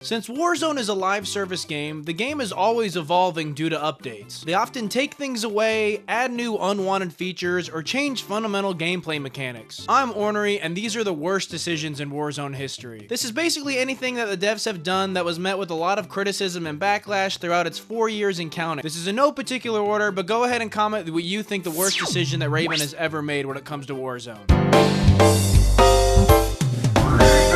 Since Warzone is a live service game, the game is always evolving due to updates. They often take things away, add new unwanted features, or change fundamental gameplay mechanics. I'm Ornery, and these are the worst decisions in Warzone history. This is basically anything that the devs have done that was met with a lot of criticism and backlash throughout its 4 years and counting. This is in no particular order, but go ahead and comment what you think the worst decision that Raven has ever made when it comes to Warzone.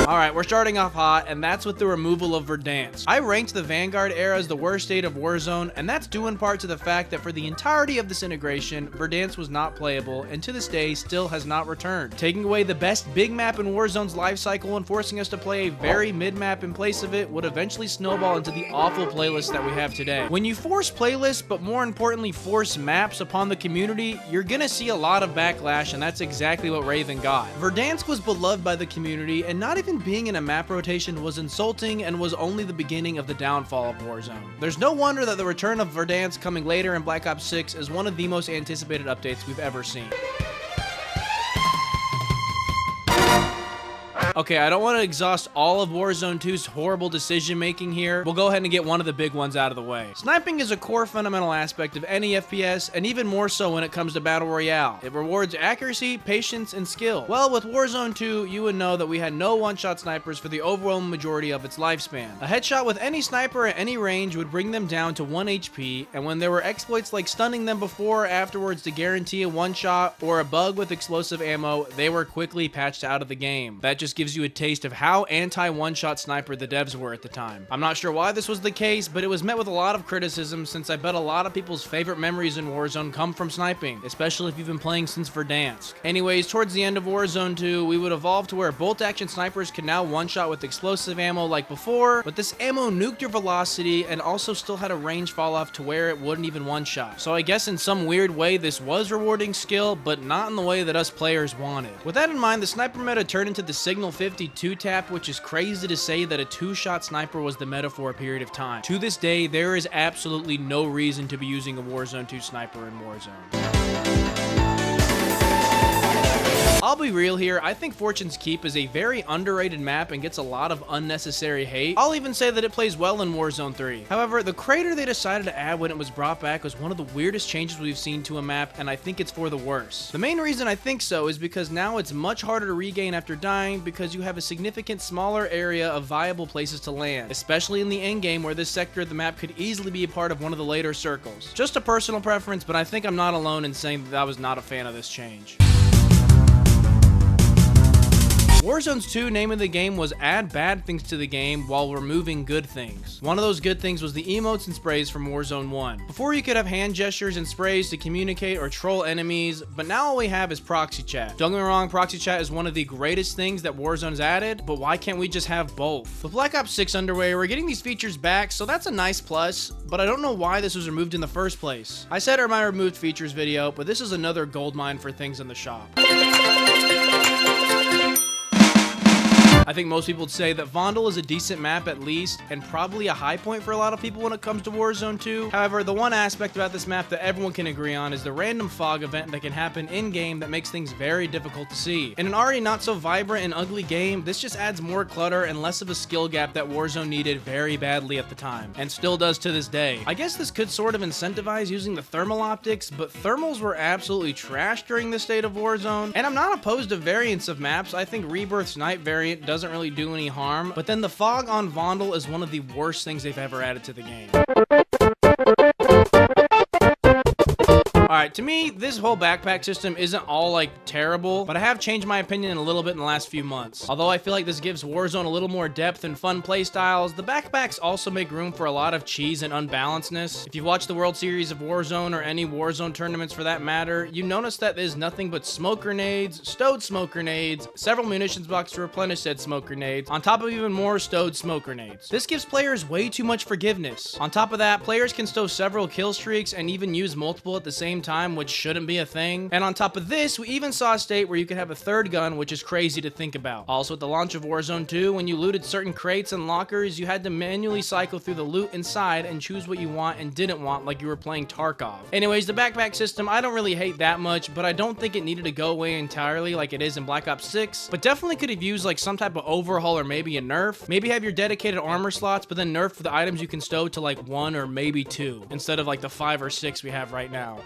Alright, we're starting off hot, and that's with the removal of Verdansk. I ranked the Vanguard era as the worst state of Warzone, and that's due in part to the fact that for the entirety of this integration, Verdansk was not playable, and to this day still has not returned. Taking away the best big map in Warzone's lifecycle and forcing us to play a very mid-map in place of it would eventually snowball into the awful playlist that we have today. When you force playlists, but more importantly force maps upon the community, you're gonna see a lot of backlash, and that's exactly what Raven got. Verdansk was beloved by the community, and not even being in a map rotation was insulting and was only the beginning of the downfall of Warzone. There's no wonder that the return of Verdansk coming later in Black Ops 6 is one of the most anticipated updates we've ever seen. Okay, I don't want to exhaust all of Warzone 2's horrible decision making here. We'll go ahead and get one of the big ones out of the way. Sniping is a core fundamental aspect of any FPS, and even more so when it comes to Battle Royale. It rewards accuracy, patience, and skill. Well, with Warzone 2, you would know that we had no one-shot snipers for the overwhelming majority of its lifespan. A headshot with any sniper at any range would bring them down to 1 HP, and when there were exploits like stunning them before or afterwards to guarantee a one-shot, or a bug with explosive ammo, they were quickly patched out of the game. That just gives you a taste of how anti-one-shot sniper the devs were at the time. I'm not sure why this was the case, but it was met with a lot of criticism since I bet a lot of people's favorite memories in Warzone come from sniping, especially if you've been playing since Verdansk. Anyways, towards the end of Warzone 2, we would evolve to where bolt-action snipers can now one-shot with explosive ammo like before, but this ammo nuked your velocity and also still had a range fall-off to where it wouldn't even one-shot. So I guess in some weird way this was rewarding skill, but not in the way that us players wanted. With that in mind, the sniper meta turned into the Signal 52 tap, which is crazy to say that a two-shot sniper was the meta for a period of time. To this day, there is absolutely no reason to be using a Warzone 2 sniper in Warzone. I'll be real here, I think Fortune's Keep is a very underrated map and gets a lot of unnecessary hate. I'll even say that it plays well in Warzone 3. However, the crater they decided to add when it was brought back was one of the weirdest changes we've seen to a map, and I think it's for the worse. The main reason I think so is because now it's much harder to regain after dying because you have a significant smaller area of viable places to land, especially in the endgame where this sector of the map could easily be a part of one of the later circles. Just a personal preference, but I think I'm not alone in saying that I was not a fan of this change. Warzone's 2 name of the game was add bad things to the game while removing good things. One of those good things was the emotes and sprays from Warzone 1. Before you could have hand gestures and sprays to communicate or troll enemies, but now all we have is Proxy Chat. Don't get me wrong, Proxy Chat is one of the greatest things that Warzone's added, but why can't we just have both? With Black Ops 6 underway, we're getting these features back, so that's a nice plus, but I don't know why this was removed in the first place. I said it in my removed features video, but this is another goldmine for things in the shop. I think most people would say that Vondal is a decent map at least, and probably a high point for a lot of people when it comes to Warzone 2. However, the one aspect about this map that everyone can agree on is the random fog event that can happen in-game that makes things very difficult to see. In an already not so vibrant and ugly game, this just adds more clutter and less of a skill gap that Warzone needed very badly at the time, and still does to this day. I guess this could sort of incentivize using the thermal optics, but thermals were absolutely trash during this state of Warzone, and I'm not opposed to variants of maps. I think Rebirth's night variant doesn't really do any harm, but then the fog on Vondal is one of the worst things they've ever added to the game. Alright, to me, this whole backpack system isn't all, like, terrible, but I have changed my opinion a little bit in the last few months. Although I feel like this gives Warzone a little more depth and fun playstyles, the backpacks also make room for a lot of cheese and unbalancedness. If you've watched the World Series of Warzone or any Warzone tournaments for that matter, you notice that there's nothing but smoke grenades, stowed smoke grenades, several munitions boxes to replenish said smoke grenades, on top of even more stowed smoke grenades. This gives players way too much forgiveness. On top of that, players can stow several kill streaks and even use multiple at the same time, time, which shouldn't be a thing. And on top of this, we even saw a state where you could have a third gun, which is crazy to think about. Also, at the launch of Warzone 2, when you looted certain crates and lockers, you had to manually cycle through the loot inside and choose what you want and didn't want, like you were playing Tarkov. Anyways, the backpack system, I don't really hate that much, but I don't think it needed to go away entirely like it is in Black Ops 6, but definitely could have used like some type of overhaul or maybe a nerf. Maybe have your dedicated armor slots, but then nerf for the items you can stow to like 1 or maybe 2 instead of like the 5 or 6 we have right now.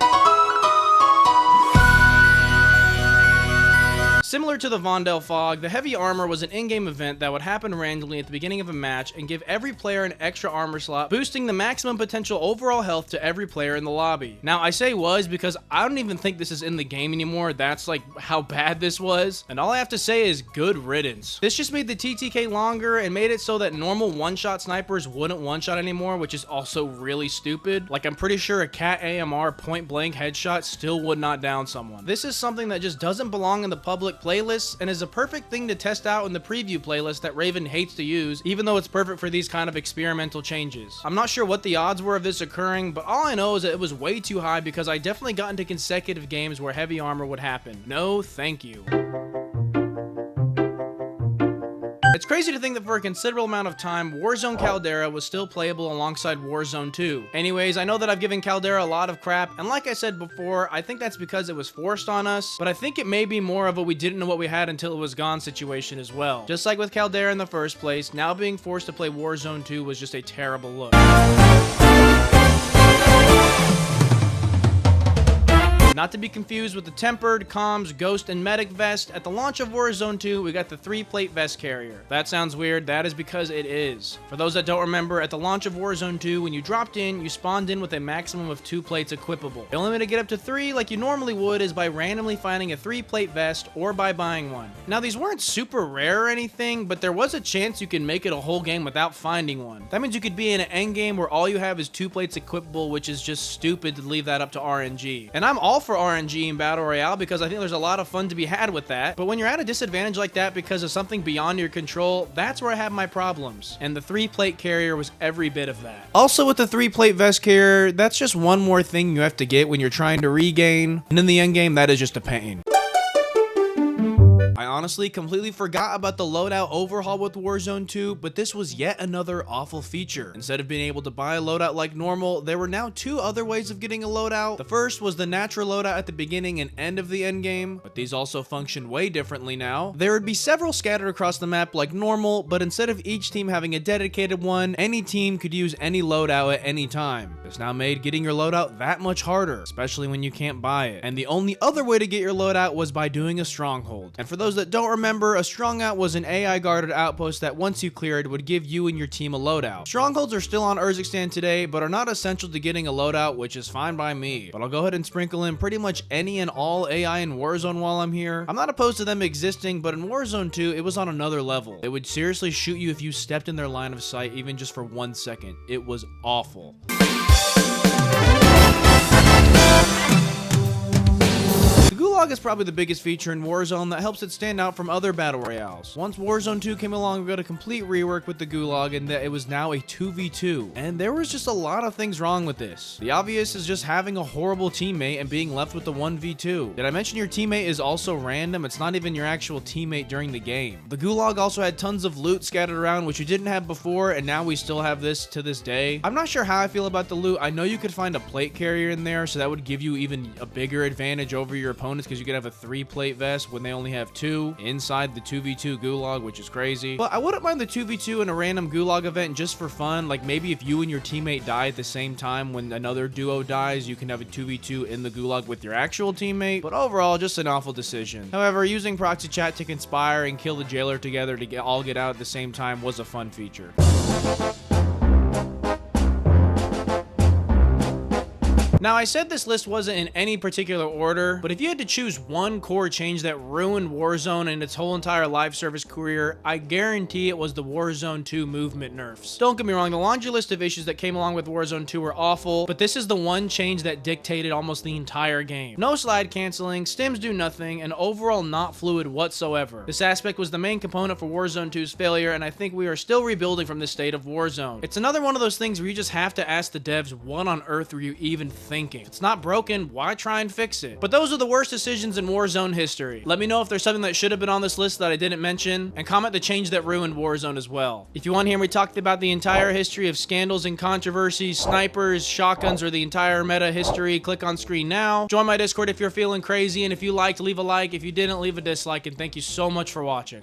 Similar to the Vondal fog, the heavy armor was an in-game event that would happen randomly at the beginning of a match and give every player an extra armor slot, boosting the maximum potential overall health to every player in the lobby. Now, I say was because I don't even think this is in the game anymore. That's like how bad this was. And all I have to say is good riddance. This just made the TTK longer and made it so that normal one-shot snipers wouldn't one-shot anymore, which is also really stupid. Like, I'm pretty sure a Cat AMR point-blank headshot still would not down someone. This is something that just doesn't belong in the public playlists and is a perfect thing to test out in the preview playlist that Raven hates to use, even though it's perfect for these kind of experimental changes. I'm not sure what the odds were of this occurring, but all I know is that it was way too high because I definitely got into consecutive games where heavy armor would happen. No, thank you. It's crazy to think that for a considerable amount of time, Warzone Caldera was still playable alongside Warzone 2. Anyways, I know that I've given Caldera a lot of crap, and like I said before, I think that's because it was forced on us, but I think it may be more of a we didn't know what we had until it was gone situation as well. Just like with Caldera in the first place, now being forced to play Warzone 2 was just a terrible look. Not to be confused with the Tempered, Comms, Ghost, and Medic vest, at the launch of Warzone 2, we got the 3-plate vest carrier. That sounds weird, that is because it is. For those that don't remember, at the launch of Warzone 2, when you dropped in, you spawned in with a maximum of 2 plates equipable. The only way to get up to 3, like you normally would, is by randomly finding a 3-plate vest or by buying one. Now, these weren't super rare or anything, but there was a chance you could make it a whole game without finding one. That means you could be in an endgame where all you have is 2 plates equipable, which is just stupid to leave that up to RNG. And I'm all for RNG in Battle Royale because I think there's a lot of fun to be had with that, but when you're at a disadvantage like that because of something beyond your control, that's where I have my problems, and the 3-plate carrier was every bit of that. Also with the 3-plate vest carrier, that's just one more thing you have to get when you're trying to regain, and in the endgame, that is just a pain. I honestly completely forgot about the loadout overhaul with Warzone 2, but this was yet another awful feature. Instead of being able to buy a loadout like normal, there were now 2 other ways of getting a loadout. The first was the natural loadout at the beginning and end of the endgame, but these also function way differently now. There would be several scattered across the map like normal, but instead of each team having a dedicated one, any team could use any loadout at any time. This now made getting your loadout that much harder, especially when you can't buy it. And the only other way to get your loadout was by doing a stronghold. And for those that don't remember, a strongout was an AI guarded outpost that once you cleared would give you and your team a loadout. Strongholds are still on Urzikstan today, but are not essential to getting a loadout, which is fine by me. But I'll go ahead and sprinkle in pretty much any and all AI in Warzone while I'm here. I'm not opposed to them existing, but in Warzone 2, it was on another level. It would seriously shoot you if you stepped in their line of sight even just for 1 second. It was awful. The Gulag is probably the biggest feature in Warzone that helps it stand out from other battle royales. Once Warzone 2 came along, we got a complete rework with the Gulag in that it was now a 2v2, and there was just a lot of things wrong with this. The obvious is just having a horrible teammate and being left with the 1v2. Did I mention your teammate is also random? It's not even your actual teammate during the game. The Gulag also had tons of loot scattered around, which you didn't have before, and now we still have this to this day. I'm not sure how I feel about the loot. I know you could find a plate carrier in there, so that would give you even a bigger advantage over your opponents because you could have a 3-plate vest when they only have 2 inside the 2v2 Gulag, which is crazy. But I wouldn't mind the 2v2 in a random Gulag event just for fun. Like maybe if you and your teammate die at the same time when another duo dies, you can have a 2v2 in the Gulag with your actual teammate. But overall, just an awful decision. However, using Proxy Chat to conspire and kill the jailer together to all get out at the same time was a fun feature. Now, I said this list wasn't in any particular order, but if you had to choose one core change that ruined Warzone and its whole entire live service career, I guarantee it was the Warzone 2 movement nerfs. Don't get me wrong, the laundry list of issues that came along with Warzone 2 were awful, but this is the one change that dictated almost the entire game. No slide canceling, stims do nothing, and overall not fluid whatsoever. This aspect was the main component for Warzone 2's failure, and I think we are still rebuilding from this state of Warzone. It's another one of those things where you just have to ask the devs, what on earth were you even thinking. If it's not broken, why try and fix it? But those are the worst decisions in Warzone history. Let me know if there's something that should have been on this list that I didn't mention, and comment the change that ruined Warzone as well. If you want to hear me talk about the entire history of scandals and controversies, snipers, shotguns, or the entire meta history, click on screen now. Join my Discord if you're feeling crazy, and if you liked, leave a like. If you didn't, leave a dislike, and thank you so much for watching.